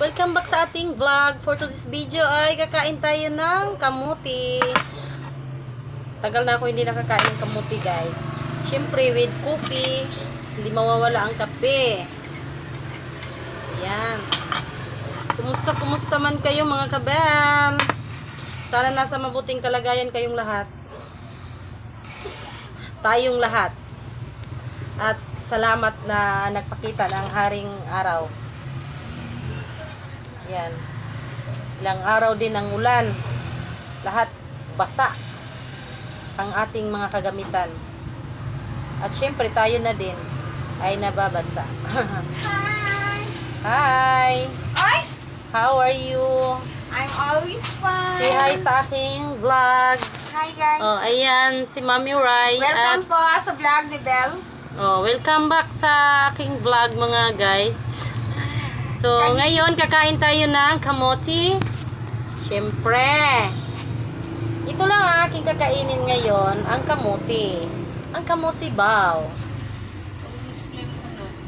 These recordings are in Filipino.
Welcome back sa ating vlog. For today's video ay kakain tayo ng kamuti. Tagal na ako hindi nakakain ng kamuti, guys. Siyempre with coffee, hindi mawawala ang kape. Ayan. Kumusta man kayo mga kabel? Sana nasa mabuting kalagayan kayong lahat. Tayong lahat. At salamat na nagpakita ng haring araw. Yan. Ilang araw din ang ulan. Lahat basa ang ating mga kagamitan. At syempre tayo na din ay nababasa. Hi! Hi! Oy! How are you? I'm always fine. Say hi sa aking vlog. Hi guys. Oh, ayan si Mami Rai. Welcome po sa vlog ni Belle. Welcome back sa aking vlog mga guys. So, ngayon kakain tayo ng kamote. Siyempre. Ito lang ang aking kakainin ngayon, ang kamote. Ang kamote baw.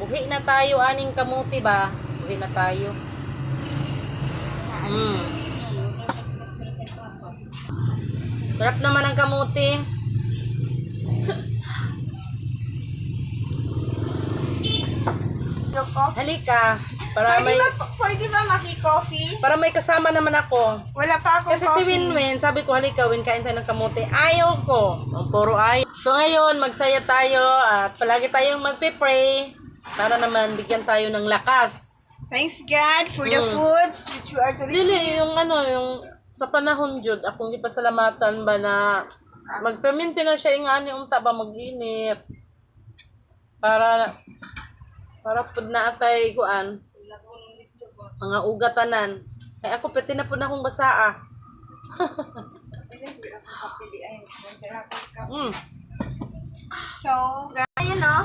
Buhi na tayo, aning kamote ba? Buhi na tayo. Sarap naman ang kamote. Halika. Pwede ba maki-coffee? Para may kasama naman ako. Wala pa akong Kasi coffee. si Winwin, sabi ko, halika, Win, kain tayo ng kamote. Ayaw ko. Ang puro ayaw. So ngayon, magsaya tayo at palagi tayong magpe-pray para naman bigyan tayo ng lakas. Thanks God for the foods that you are to receive. Dili, yung sa panahon jud, akong ipasalamatan ba na magperminti na siya ingani unta ba mag-init. Para pud na atay kuan mga ugatanan. Kaya ako pwede na po na akong basaa. So, ganyan no?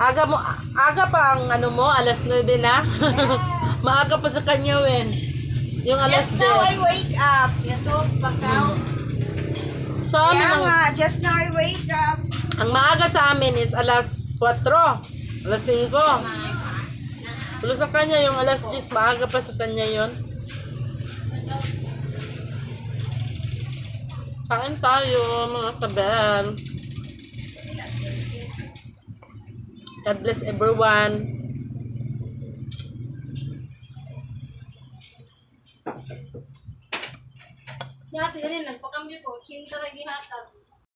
Aga pa ang alas 9 na. Maaga pa sa kanya, Wen. Yung alas 10. Just now I wake up. So, Just now I wake up. ang maaga sa amin is alas 4. Alas 5. Pero sa kanya yung alas 10, maaga pa sa kanya yon. Kain tayo, mga kabel. God bless everyone. Dati rin, nagpakambyo ko, chinta lagi hatag.